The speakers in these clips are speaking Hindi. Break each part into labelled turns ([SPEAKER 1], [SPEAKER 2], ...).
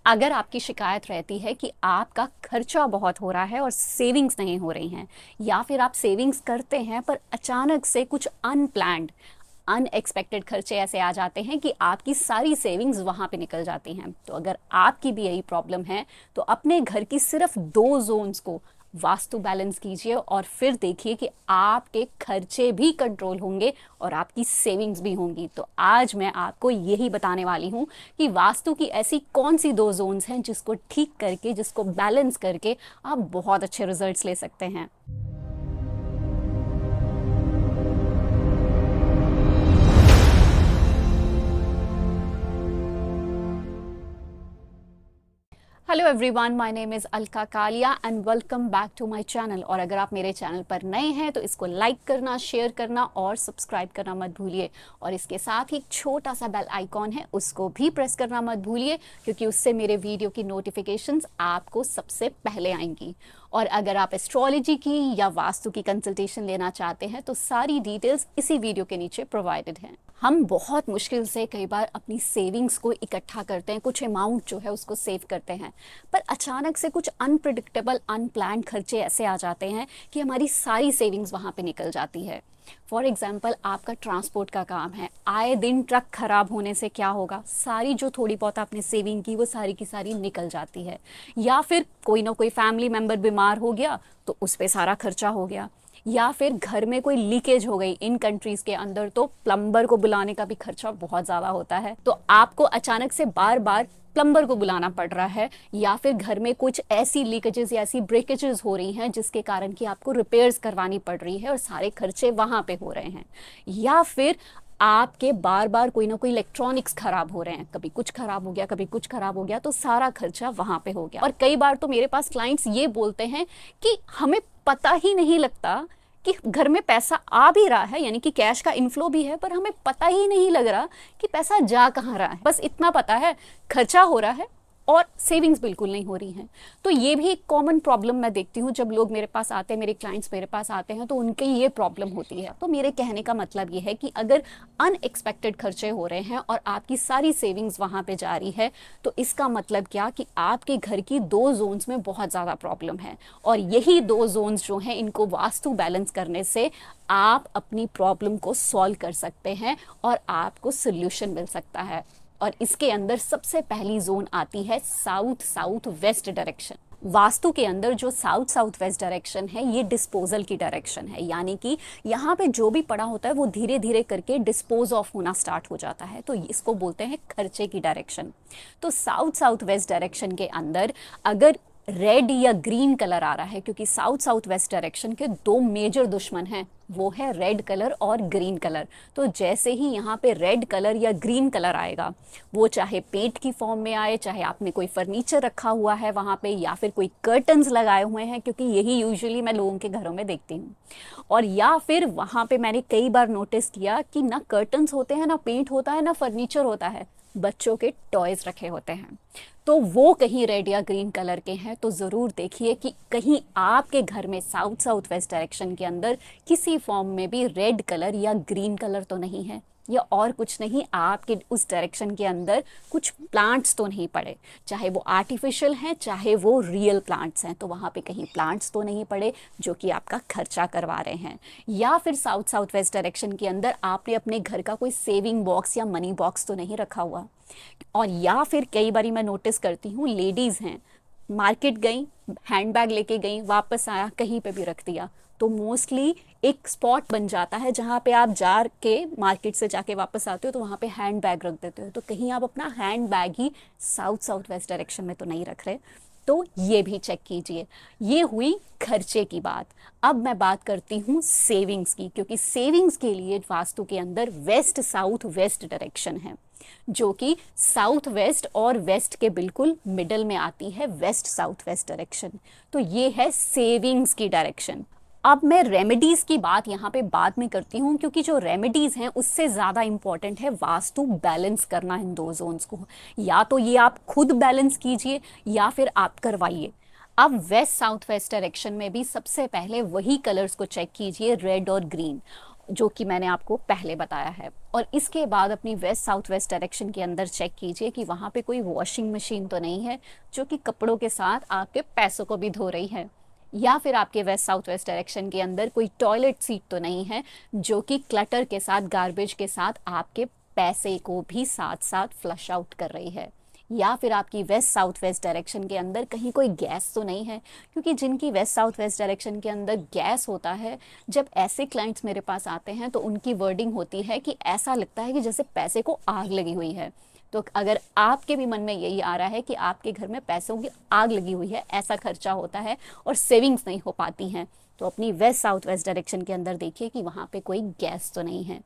[SPEAKER 1] अगर आपकी शिकायत रहती है कि आपका खर्चा बहुत हो रहा है और सेविंग्स नहीं हो रही हैं, या फिर आप सेविंग्स करते हैं पर अचानक से कुछ अनप्लैन्ड अनएक्सपेक्टेड खर्चे ऐसे आ जाते हैं कि आपकी सारी सेविंग्स वहाँ पे निकल जाती हैं। तो अगर आपकी भी यही प्रॉब्लम है तो अपने घर की सिर्फ 2 जोन्स को वास्तु बैलेंस कीजिए और फिर देखिए कि आपके खर्चे भी कंट्रोल होंगे और आपकी सेविंग्स भी होंगी। तो आज मैं आपको यही बताने वाली हूँ कि वास्तु की ऐसी कौन सी 2 जोन्स हैं जिसको ठीक करके, जिसको बैलेंस करके आप बहुत अच्छे रिजल्ट्स ले सकते हैं। Hello everyone, my name is Alka Kalia and welcome back to my channel. और अगर आप मेरे चैनल पर नए हैं तो इसको लाइक करना, शेयर करना और सब्सक्राइब करना मत भूलिए। और इसके साथ ही छोटा सा बेल आइकॉन है, उसको भी प्रेस करना मत भूलिए, क्योंकि उससे मेरे वीडियो की नोटिफिकेशंस आपको सबसे पहले आएंगी। और अगर आप एस्ट्रोलॉजी की या वास्तु की कंसल्टेशन लेना चाहते हैं तो सारी डिटेल्स इसी वीडियो के नीचे प्रोवाइडेड हैं। हम बहुत मुश्किल से कई बार अपनी सेविंग्स को इकट्ठा करते हैं, कुछ अमाउंट जो है उसको सेव करते हैं, पर अचानक से कुछ अनप्रिडिक्टेबल अनप्लान्ड खर्चे ऐसे आ जाते हैं कि हमारी सारी सेविंग्स वहाँ पे निकल जाती है। फॉर एग्जाम्पल, आपका ट्रांसपोर्ट का काम है, आए दिन ट्रक खराब होने से क्या होगा, सारी जो थोड़ी बहुत आपने सेविंग की वो सारी की सारी निकल जाती है। या फिर कोई ना कोई फैमिली मेम्बर बीमार हो गया तो उस पर सारा खर्चा हो गया। या फिर घर में कोई लीकेज हो गई, इन कंट्रीज के अंदर तो प्लम्बर को बुलाने का भी खर्चा बहुत ज़्यादा होता है, तो आपको अचानक से बार बार प्लम्बर को बुलाना पड़ रहा है। या फिर घर में कुछ ऐसी लीकेजेस या ऐसी ब्रेकेजेस हो रही हैं जिसके कारण कि आपको रिपेयर्स करवानी पड़ रही है और सारे खर्चे वहाँ पे हो रहे हैं। या फिर आपके बार बार कोई ना कोई इलेक्ट्रॉनिक्स खराब हो रहे हैं, कभी कुछ खराब हो गया, कभी कुछ खराब हो गया, तो सारा खर्चा वहाँ पे हो गया। और कई बार तो मेरे पास क्लाइंट्स ये बोलते हैं कि हमें पता ही नहीं लगता कि घर में पैसा आ भी रहा है, यानी कि कैश का इनफ्लो भी है, पर हमें पता ही नहीं लग रहा कि पैसा जा कहाँ रहा है। बस इतना पता है खर्चा हो रहा है और सेविंग्स बिल्कुल नहीं हो रही हैं। तो ये भी एक कॉमन प्रॉब्लम मैं देखती हूँ जब लोग मेरे पास आते हैं, मेरे क्लाइंट्स मेरे पास आते हैं तो उनकी ये प्रॉब्लम होती है। तो मेरे कहने का मतलब ये है कि अगर अनएक्सपेक्टेड खर्चे हो रहे हैं और आपकी सारी सेविंग्स वहाँ पे जा रही है तो इसका मतलब क्या कि आपके घर की 2 जोन्स में बहुत ज़्यादा प्रॉब्लम है। और यही 2 जोन्स जो हैं, इनको वास्तु बैलेंस करने से आप अपनी प्रॉब्लम को सॉल्व कर सकते हैं और आपको सोल्यूशन मिल सकता है। और इसके अंदर सबसे पहली जोन आती है south south west direction. Vastu के अंदर जो साउथ साउथ वेस्ट डायरेक्शन है ये डिस्पोजल की डायरेक्शन है, यानी कि यहाँ पे जो भी पड़ा होता है वो धीरे धीरे करके डिस्पोज ऑफ होना स्टार्ट हो जाता है, तो इसको बोलते हैं खर्चे की डायरेक्शन। तो साउथ साउथ वेस्ट डायरेक्शन के अंदर अगर रेड या ग्रीन कलर आ रहा है, क्योंकि साउथ साउथ वेस्ट डायरेक्शन के 2 मेजर दुश्मन हैं, वो है रेड कलर और ग्रीन कलर। तो जैसे ही यहाँ पे रेड कलर या ग्रीन कलर आएगा, वो चाहे पेंट की फॉर्म में आए, चाहे आपने कोई फर्नीचर रखा हुआ है वहाँ पे, या फिर कोई कर्टन्स लगाए हुए हैं, क्योंकि यही यूजुअली मैं लोगों के घरों में देखती हूँ। और या फिर वहाँ पे मैंने कई बार नोटिस किया कि ना कर्टन्स होते हैं, ना पेंट होता है, ना फर्नीचर होता है, बच्चों के टॉयज रखे होते हैं। तो वो कहीं रेड या ग्रीन कलर के हैं, तो ज़रूर देखिए कि कहीं आपके घर में साउथ साउथ वेस्ट डायरेक्शन के अंदर किसी फॉर्म में भी रेड कलर या ग्रीन कलर तो नहीं है, या और कुछ नहीं, आपके उस डायरेक्शन के अंदर कुछ प्लांट्स तो नहीं पड़े, चाहे वो आर्टिफिशियल हैं चाहे वो रियल प्लांट्स हैं, तो वहाँ पे कहीं प्लांट्स तो नहीं पड़े जो कि आपका खर्चा करवा रहे हैं। या फिर साउथ साउथ वेस्ट डायरेक्शन के अंदर आपने अपने घर का कोई सेविंग बॉक्स या मनी बॉक्स तो नहीं रखा हुआ। और या फिर कई बारी मैं नोटिस करती हूँ, लेडीज़ हैं, मार्केट गई, हैंडबैग लेके गई, वापस आया कहीं पे भी रख दिया, तो मोस्टली एक स्पॉट बन जाता है जहाँ पे आप जा के मार्केट से जाके वापस आते हो तो वहाँ पे हैंड बैग रख देते हो, तो कहीं आप अपना हैंड बैग ही साउथ साउथ वेस्ट डायरेक्शन में तो नहीं रख रहे। तो ये भी चेक कीजिए। ये हुई खर्चे की बात। अब मैं बात करती हूँ सेविंग्स की, क्योंकि सेविंग्स के लिए वास्तु के अंदर वेस्ट साउथ वेस्ट डायरेक्शन है, जो कि साउथ वेस्ट और वेस्ट के बिल्कुल मिडल में आती है, वेस्ट साउथ वेस्ट डायरेक्शन। तो ये है सेविंग्स की डायरेक्शन। अब मैं रेमेडीज़ की बात यहाँ पे बाद में करती हूँ, क्योंकि जो रेमेडीज़ हैं उससे ज़्यादा इम्पॉर्टेंट है वास्तु बैलेंस करना इन 2 जोन्स को। या तो ये आप खुद बैलेंस कीजिए या फिर आप करवाइए। अब वेस्ट साउथ वेस्ट डायरेक्शन में भी सबसे पहले वही कलर्स को चेक कीजिए, रेड और ग्रीन। जो कि मैंने आपको पहले बताया है। और इसके बाद अपनी वेस्ट साउथ वेस्ट डायरेक्शन के अंदर चेक कीजिए कि वहाँ पे कोई वॉशिंग मशीन तो नहीं है जो कि कपड़ों के साथ आपके पैसों को भी धो रही है, या फिर आपके वेस्ट साउथ वेस्ट डायरेक्शन के अंदर कोई टॉयलेट सीट तो नहीं है जो कि क्लटर के साथ, गार्बेज के साथ आपके पैसे को भी साथ साथ फ्लश आउट कर रही है। या फिर आपकी वेस्ट साउथ वेस्ट डायरेक्शन के अंदर कहीं कोई गैस तो नहीं है, क्योंकि जिनकी वेस्ट साउथ वेस्ट डायरेक्शन के अंदर गैस होता है, जब ऐसे क्लाइंट्स मेरे पास आते हैं तो उनकी वर्डिंग होती है कि ऐसा लगता है कि जैसे पैसे को आग लगी हुई है। तो अगर आपके भी मन में यही आ रहा है कि आपके घर में पैसों की आग लगी हुई है, ऐसा खर्चा होता है और सेविंग्स नहीं हो पाती हैं, तो अपनी वेस्ट साउथ वेस्ट डायरेक्शन के अंदर देखिए कि वहाँ पे कोई गैस तो नहीं है।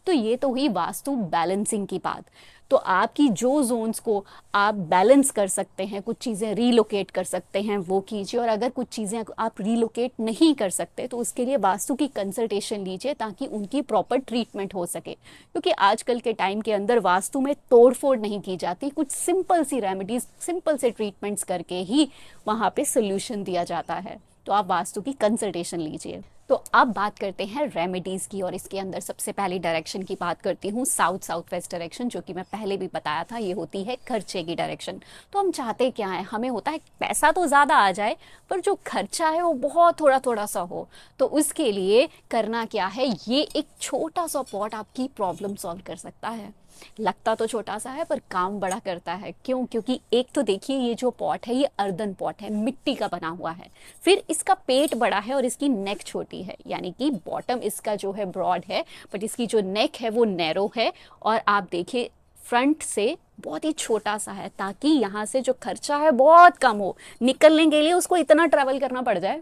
[SPEAKER 1] तो ये तो हुई वास्तु बैलेंसिंग की बात। तो आपकी जो जोन्स को आप बैलेंस कर सकते हैं, कुछ चीज़ें रीलोकेट कर सकते हैं, वो कीजिए। और अगर कुछ चीज़ें आप रीलोकेट नहीं कर सकते तो उसके लिए वास्तु की कंसल्टेशन लीजिए ताकि उनकी प्रॉपर ट्रीटमेंट हो सके, क्योंकि आजकल के टाइम के अंदर वास्तु में तोड़फोड़ नहीं की जाती, कुछ सिंपल सी रेमेडीज, सिंपल से ट्रीटमेंट्स करके ही वहाँ पे सोल्यूशन दिया जाता है। तो आप वास्तु की कंसल्टेशन लीजिए। तो अब बात करते हैं रेमेडीज़ की, और इसके अंदर सबसे पहली डायरेक्शन की बात करती हूँ साउथ साउथ वेस्ट डायरेक्शन, जो कि मैं पहले भी बताया था, ये होती है खर्चे की डायरेक्शन। तो हम चाहते क्या है, हमें होता है पैसा तो ज़्यादा आ जाए पर जो खर्चा है वो बहुत थोड़ा थोड़ा सा हो। तो उसके लिए करना क्या है, ये एक छोटा सा पॉट आपकी प्रॉब्लम सॉल्व कर सकता है। लगता तो छोटा सा है पर काम बड़ा करता है। क्यों? क्योंकि एक तो देखिए ये जो पॉट है ये अर्दन पॉट है, मिट्टी का बना हुआ है। फिर इसका पेट बड़ा है और इसकी नेक छोटी है, यानी कि बॉटम इसका जो है ब्रॉड है बट इसकी जो नेक है वो नैरो है। और आप देखिए फ्रंट से बहुत ही छोटा सा है, ताकि यहाँ से जो खर्चा है बहुत कम हो, निकलने के लिए उसको इतना ट्रैवल करना पड़ जाए।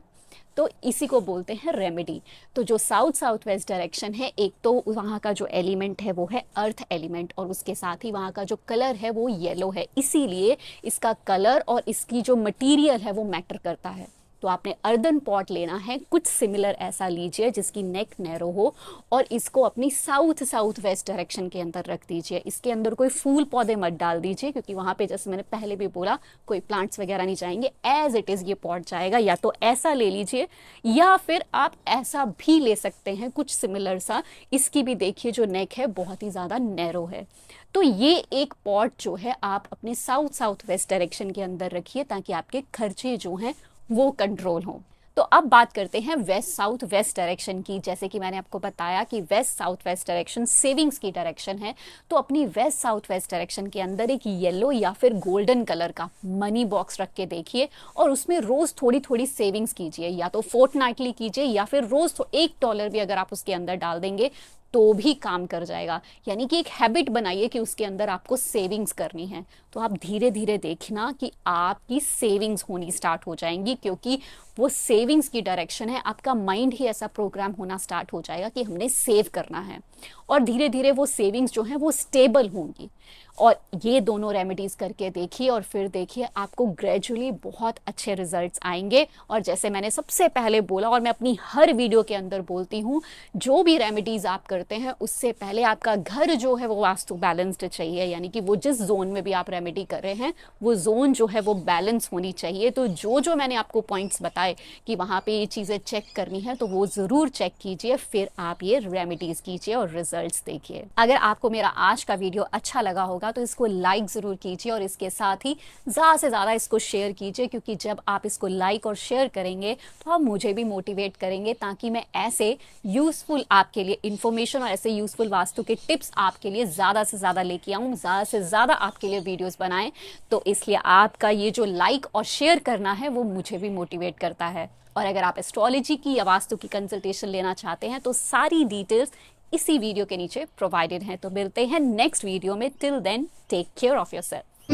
[SPEAKER 1] तो इसी को बोलते हैं रेमेडी। तो जो साउथ साउथ वेस्ट डायरेक्शन है, एक तो वहाँ का जो एलिमेंट है वो है अर्थ एलिमेंट, और उसके साथ ही वहाँ का जो कलर है वो येलो है, इसीलिए इसका कलर और इसकी जो मटेरियल है वो मैटर करता है। तो आपने अर्दन पॉट लेना है, कुछ सिमिलर ऐसा लीजिए जिसकी नेक नैरो हो, और इसको अपनी साउथ साउथ वेस्ट डायरेक्शन के अंदर रख दीजिए। इसके अंदर कोई फूल पौधे मत डाल दीजिए, क्योंकि वहाँ पे जैसे मैंने पहले भी बोला कोई प्लांट्स वगैरह नहीं जाएंगे, एज इट इज़ ये पॉट जाएगा। या तो ऐसा ले लीजिए या फिर आप ऐसा भी ले सकते हैं कुछ सिमिलर सा। इसकी भी देखिए जो नेक है बहुत ही ज़्यादा नैरो है। तो ये एक पॉट जो है आप अपने साउथ साउथ वेस्ट डायरेक्शन के अंदर रखिए, ताकि आपके खर्चे जो हैं वो कंट्रोल हो। तो अब बात करते हैं वेस्ट साउथ वेस्ट डायरेक्शन की। जैसे कि मैंने आपको बताया कि west south west direction savings की डायरेक्शन है, तो अपनी वेस्ट साउथ वेस्ट डायरेक्शन के अंदर एक येलो या फिर गोल्डन कलर का मनी बॉक्स रख के देखिए, और उसमें रोज थोड़ी थोड़ी सेविंग्स कीजिए, या तो फोर्टनाइटली कीजिए या फिर रोज $1 भी अगर आप उसके अंदर डाल देंगे तो भी काम कर जाएगा। यानी कि एक हैबिट बनाइए कि उसके अंदर आपको सेविंग्स करनी है। तो आप धीरे धीरे देखना कि आपकी सेविंग्स होनी स्टार्ट हो जाएंगी, क्योंकि वो सेविंग्स की डायरेक्शन है। आपका माइंड ही ऐसा प्रोग्राम होना स्टार्ट हो जाएगा कि हमने सेव करना है, और धीरे धीरे वो सेविंग्स जो हैं वो स्टेबल होंगी। और ये दोनों रेमेडीज़ करके देखिए, और फिर देखिए आपको ग्रेजुअली बहुत अच्छे रिजल्ट्स आएंगे। और जैसे मैंने सबसे पहले बोला, और मैं अपनी हर वीडियो के अंदर बोलती हूँ, जो भी रेमेडीज़ आप करते हैं उससे पहले आपका घर जो है वो वास्तु बैलेंस्ड चाहिए, यानी कि वो जिस जोन में भी आप रेमेडी कर रहे हैं वो जोन जो है वो बैलेंस होनी चाहिए। तो जो जो मैंने आपको पॉइंट्स बताए कि वहाँ पे ये चीज़ें चेक करनी है, तो वो ज़रूर चेक कीजिए, फिर आप ये रेमेडीज़ कीजिए और रिजल्ट्स देखिए। अगर आपको मेरा आज का वीडियो अच्छा लगा होगा तो इसको लाइक ज़रूर कीजिए, और इसके साथ ही ज़्यादा से ज़्यादा इसको शेयर कीजिए, क्योंकि जब आप इसको लाइक और शेयर करेंगे तो आप मुझे भी मोटिवेट करेंगे, ताकि मैं ऐसे यूज़फुल आपके लिए इन्फॉर्मेशन और ऐसे यूज़फुल वास्तु के टिप्स आपके लिए ज़्यादा से ज़्यादा लेके आऊँ, ज़्यादा से ज़्यादा आपके लिए वीडियोज़ बनाएं। तो इसलिए आपका ये जो लाइक और शेयर करना है वो मुझे भी मोटिवेट करता है। और अगर आप एस्ट्रोलॉजी की या वास्तु की कंसल्टेशन लेना चाहते हैं तो सारी डिटेल्स इसी वीडियो के नीचे प्रोवाइडेड हैं। तो मिलते हैं नेक्स्ट वीडियो में। Till then take care of yourself.